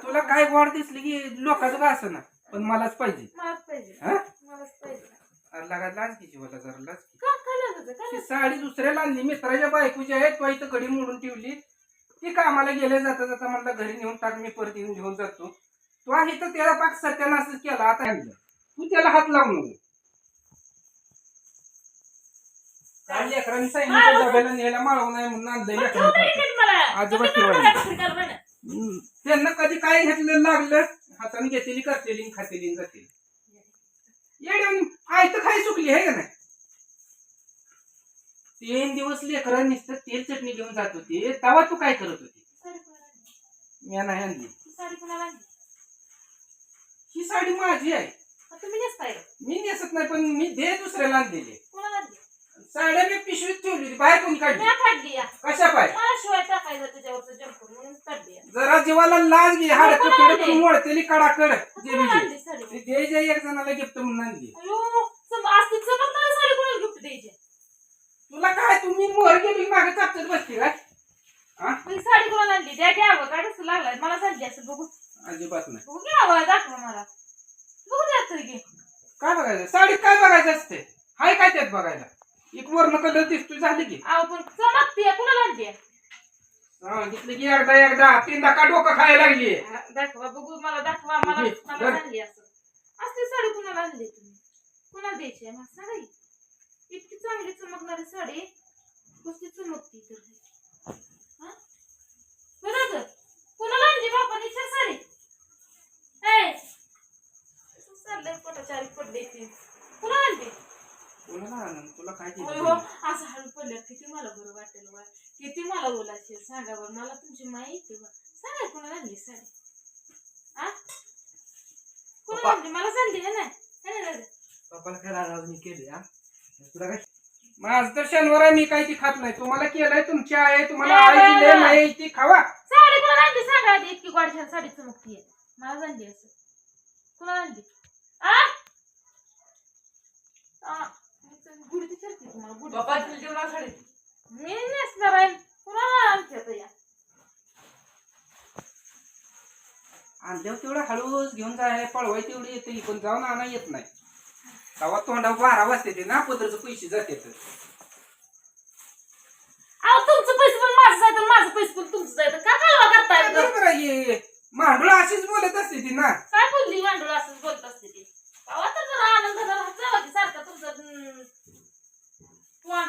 तुला काय गोड दिसली की लोकांचं का असं ना पण मलाच पाहिजे. लाज की जीवाला जरा लाज. ती साडी दुसऱ्याला आणली मित्राच्या बायकोची आहे तो इथं घडी मोडून ठेवली. ती कामाला गेले जाता जाता म्हणलं घरी नेऊन टाक मी परत येऊन घेऊन जातो. तो आहे तर त्याला पाक सत्यानाशच केला. आता तू त्याला हात लावू नको. काल लेकरांनी सांगितलं डब्याला न्यायला माळवू नाही म्हणून आणलंय अजिबात. त्यांना कधी काय घेतलं लागलं हाताने घेतलेली करतेली खातेली जाते. येऊन आई तर खाई चुकली आहे का नाही. 3 दिवस लेकरं नुसतं तेल चटणी घेऊन जात होती तेव्हा तू काय करत होती. मी नाही आणली ही साडी माझी आहे. मी नेसत नाही पण मी दे दुसऱ्याला आणलेली साड्या मी पिशवीत ठेवली होती बाहेर कोणी काढली कशा पाय. जरा जीवाला लाज घे हाड कपडे मोडतेली कडाकड दे जे एक जणाला गिफ्ट म्हणून आणली. तुला काय तुम्ही मोहर गेली मागे चापत बसते काय. साडी कोणाला आणली द्या घ्यावं काय कसं लागलाय मला सांगते असं बघू. अजिबात नाही बघू घ्यावं दाखव मला बघू द्या काय बघायचं साडीत काय बघायचं असते. हाय काय त्यात बघायला एक वर्ण कलर दिसतोय झाली की पण चमकते कुणाला आणते सांगितलं की एकदा 3दा का डोकं खायला लागली. दाखवा बघू मला दाखवा मला मला आणली असं असते साडी कुणाला आणली तुम्ही कुणाला द्यायची आहे मला सांगा. इतकी चांगली चमकणारी साडी कसली चमकती तर बरोबर कुणाला आणली बापाने साडी चाललंय पोटाचारी पडले कुणाला आणली. तुला काय असं हळू पडल्यावर किती मला बरं वाटेल किती मला बोलायचे सांगा बरं मला तुमची माहिती सांगा कुणाला आणली साडी कुणाला आणली मला सांगली है ना पप्पाला काय राजनी केली. तुला काय माझं तर शनिवार आहे मी काही ती खात नाही. तुम्हाला केलंय तुमची आहे तुम्हाला आई दिले नाही ती खावा. साडी कुणाला आणली सांगा इतकी गोड छान साडी चमकतीये मला आणली असं कुणाला आणली गुढी चलते तुम्हाला गुढी मी नेसणार आहे कुणाला आणते या आणल्यावर तेवढं हळूच घेऊन जाय पळवाय तेवढी येते पण जाऊन आणा येत नाही. तेव्हा तोंडा 12 वाजते ते ना पदरचे पैसे जाते. तुमचं पैसे पण माझं जायचं माझं पैसे पण तुमचं जायचं का कालवा करताय. बरोबर आहे मांडूळ अशीच बोलत असते ती ना. काय बोलली मांडूळ असंच बोलत असते ती तर जरा आनंद जावा की सारखा तुमचं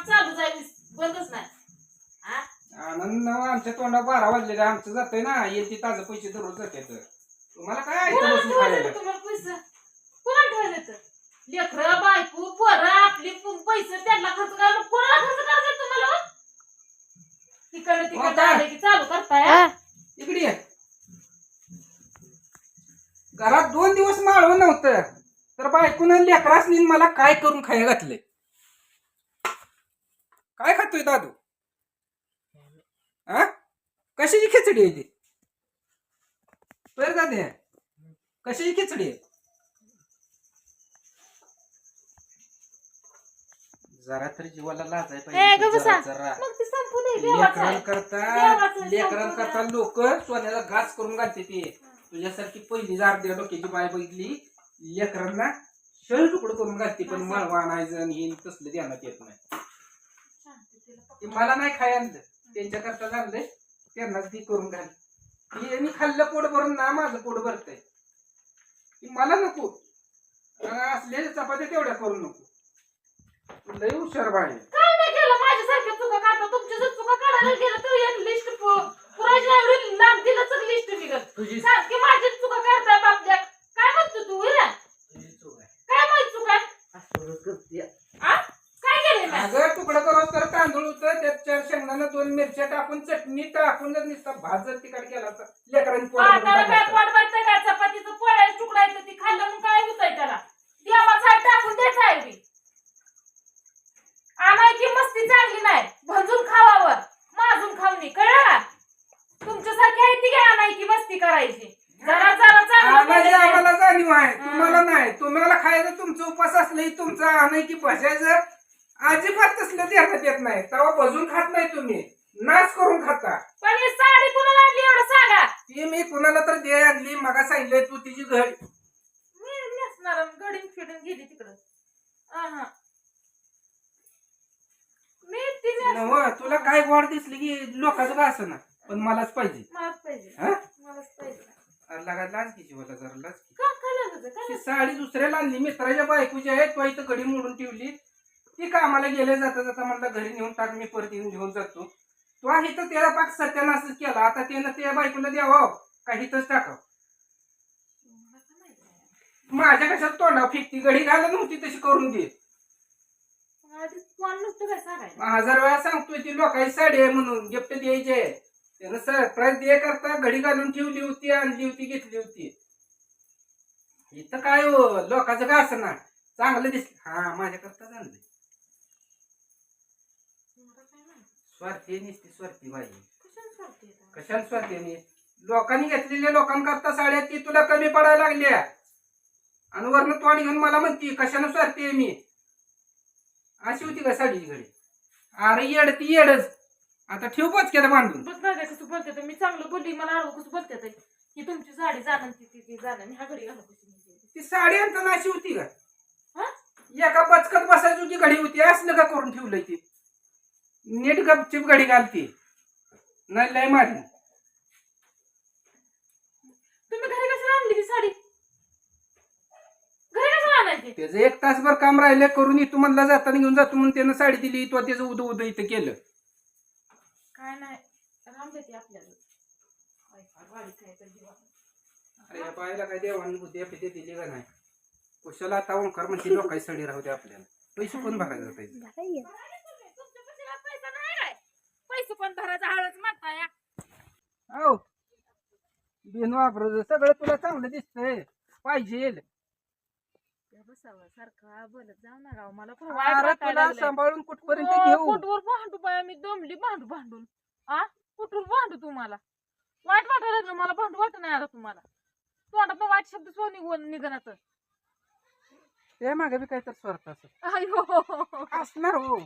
चालू जाईल बंदच नाही. आनंद आमच्या तोंडा 12 वाजले आमचं जातंय ना येते ताजं पैसे दररोज जाते. तुम्हाला काय तुम्हाला पैसे कुणा ठेवायला तर लेकरं बायको पोरं आपली पैसे त्यांना खर्च करा कोणाला खर्च करायचं तुम्हाला तिकडे आले की चालू करताय. इकडे घरात 2 दिवस माळवं नव्हतं तर बायकोन लेकरासनी मला काय करून खाया घातले. काय खातोय दादू कशाची खिचडी आहे ती बरं दादे कशाची खिचडी आहे. जरा तरी जीवाला लाजाय लेकरांकरता लोक सोन्याचा घास करून घालते ते. तुझ्यासारखी पहिली अर्ध्या डोक्याची बाय बघितली लेकरांना शल तुकडं करून घालते पण माळवा आणायचं हे तसलं ध्यानात येत नाही. मला नाही खाय आणलं त्यांच्या करता झालंय त्यांनाच ती करून घाल. मी खाल्लं पोट भरून ना माझं पोट भरतय मला नको असले चपात्या तेवढ्या करू नको. लय हुशार बाय काय नाही केलं माझ्यासारख्या चुका काढता तुमच्या जर चुका काढायला गेलं तर लिस्ट पुरायची एवढी लांब दिलं तर लिस्ट निघत सारखी माझी चुका काढताय बापल्या काय म्हणतो तू काय माहित चुका काय केलं अगं तुकडं करून तर तांदूळ होतं त्यात 4 शेंगदाणा 2 मिरच्या टाकून चटणी टाकून जर नुसता भात जर तिखट केला तर लेकरांनी पोट भरतंय का चपातीचं पोळ्या तुकडा येतं ती खाल्लं मग काय होतंय त्याला देवाचा टाकून द्यायचा आहे आणायची मस्ती चांगली नाही भंजून खावावं माजून खावणी कळलं तुमच्यासारखी आहे ती काय आणायची मस्ती करायची जरा जरा चांगलं आम्हाला जाणीव आहे तुम्हाला नाही. तुम्हाला खायचं तुमचं उपास असलं तुमचं आणायची भजायचं अजिबात तसलं ध्यानात येत नाही तेव्हा भजून खात नाही तुम्ही नाच करून खाता. पण ही साडी कुणाला आणली एवढं सांगा. ती ती मी कुणाला तर दे आणली मगा सांगितलंय तू तिची घड मी नेसणार घडीन फिडून गेली तिकडं हा मी ती नव तुला काय गोड दिसली की लोकांचं का असं ना पण मलाच पाहिजे मलाच पाहिजे हा मलाच पाहिजे लागा लाज किची मला जरा लाज की. का काय ती साडी दुसऱ्याला आणली मित्राच्या बायकोची आहे तो इथं घडी मोडून ठेवली ती कामाला गेले जाता जाता म्हणलं घरी नेऊन टाक मी परत येऊन घेऊन जातो तो आहे तर त्याला पाक सत्यानाशच केला आता त्यानं त्या बायकोला द्यावं काही तरच टाकावं माझ्या कशात तोंडाव फेकती घडी घालत नव्हती तशी करून दे कोण नसतं काय सांगायला 1000 वेळा सांगतोय ती लोकांची साडी आहे म्हणून गिफ्ट द्यायचे त्यानं सरप्राईज दे करता घडी घालून ठेवली होती आणली होती घेतली होती इथं काय हो लोकांचं का असं ना चांगलं दिसलं हा माझ्याकरता आणलंय स्वार्थी नसती स्वार्थी बाई कशाला स्वार्थी नाही लोकांनी घेतलेल्या लोकांकरता साड्या ती तुला कमी पडायला लागल्या आणि वरनं तोंड घेऊन मला म्हणती कशानं स्वार्थी आहे मी अशी होती का साडीची घडी अरे येड ती येडच आता ठेव बचक्याला बांधून बघ ना कसं बोलते तर मी चांगलं बोलली मला आडवं कसं बोलते ते की तुमची साडी जाणं ती जाणं ह्या घडी घालू कशी ती साडी आणताना अशी होती का हा एका बचकत बसायची की घडी होती असलं का करून ठेवलंय ती नीट गपचिप घडी घालती नाही लय मारी तुम्ही घरी कशाला आणली ती साडी घरी कशाला आणायची त्याचं 1 तासभर काम राहिले करून इथं म्हणला जाताना घेऊन जातो म्हणून त्यानं साडी दिली तो त्याचं उद उद इथं केलं काय नाही राम देते आपल्याला अरे या बायला काय देवानी बुद्धी पिते दिली का नाही कुशाला आता ओंकार म्हणते लोकांची साडी राहू दे आपल्याला पैसे पण भरायला पाहिजे तुमच्या पैशाला पैसा नाही काय पैसे पण भरायचा हळूच म्हणताय हो बिन वापरू सगळं तुला चांगलं दिसतंय पाहिजे बसावं सारखा बोलत जाऊ ना राव मला अरे तुला सांभाळून कुठपर्यंत घेऊ कुठवर भांडू बाया मी दमली भांडून आ कुठवर भांडू तुम्हाला वाईट वाटायला लागलं मला भांडू वाटत नाही आता तुम्हाला तोंडात वाईट शब्द सोनी निघणार ते मागे बी काहीतरी स्वार्थ असत अयो असणार हो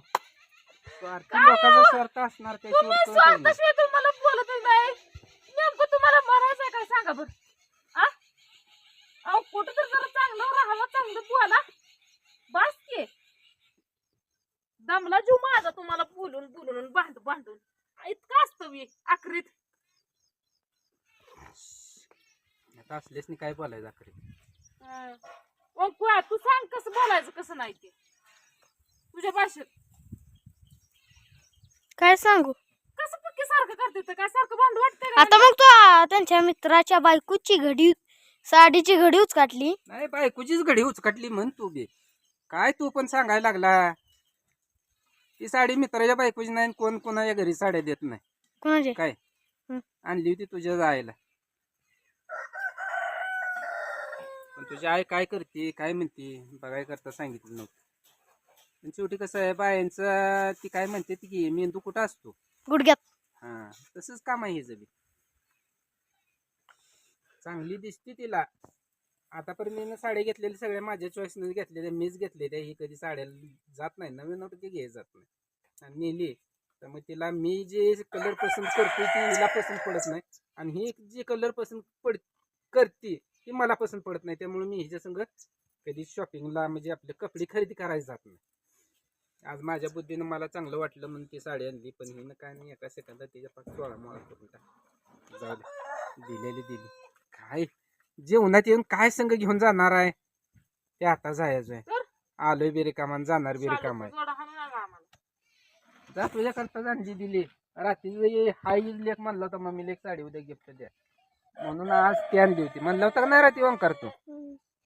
स्वार्थी लोकांचा स्वार्थ असणार तुम्ही स्वार्थशिवाय तुम्हाला बोलत नाही नेमकं तुम्हाला मरायचं काय सांगा बरं आ अहो कुठं तर जरा चांगलं राहावं चांगलं बोला बस की दमला जीव माझा तुम्हाला बोलून भांडून इतकं असतं मी आखरीत आता असलेच काय बोलायचं आखरी तू सांग कसं बोलायचं कसं नाही ते तुझ्या भाषेत काय सांगू कसं पक्की सारखं करते काय सारखं भांडू वाटतंय आता मग तो त्यांच्या मित्राच्या बायकोची घडी साडीची घडी उचकाटली नाही बायकोचीच घडी उचकटली म्हण तू बी काय तू पण सांगायला लागला ती साडी मित्राच्या बायकोची नाही कोण कोणाच्या घरी साड्या देत नाही कोणाचे काय आणली होती तुझ्या जायला पण तुझी आई काय करते काय म्हणते बघाय करता सांगितलं नव्हतं पण शेवटी कसं आहे बायांचं ती काय म्हणते ती की मेंदू कुठं असतो गुडघ्यात हा तसंच काम आहे हिचं बी चांगली दिसते तिला आतापर्यंत मी साड्या घेतलेल्या सगळ्या माझ्या चॉईसने घेतलेल्या मीच घेतलेल्या ही कधी साड्या जात नाही नवीन नव्हतं ते घे जात नाही आणि नेली तर मग तिला मी जे कलर पसंत करते ती हिला पसंत पडत नाही आणि ही जे कलर पसंत करते ती मला पसंत पडत नाही त्यामुळे मी हिच्या संग कधी शॉपिंगला म्हणजे आपले कपडे खरेदी करायला जात नाही आज माझ्या बुद्धीनं मला चांगलं वाटलं म्हणून ती साडी आणली पण हिनं काय नाही एका सेकंदात तिच्या पाच 16 मोळा करून टाक जाऊ दे दिली काय जेवणात येऊन काय संघ घेऊन जाणार आहे ते आता जायचं आहे आलोय बेरिकामान जाणार बेरिकाम आहे जा तुझ्या करता जाणली दिली रात्री हाय लेख म्हणला होता मम्मीला एक साडी उद्या गिफ्ट द्या म्हणून आज ती आणली होती म्हणलं होतं का नाही रात्री ओंकार तू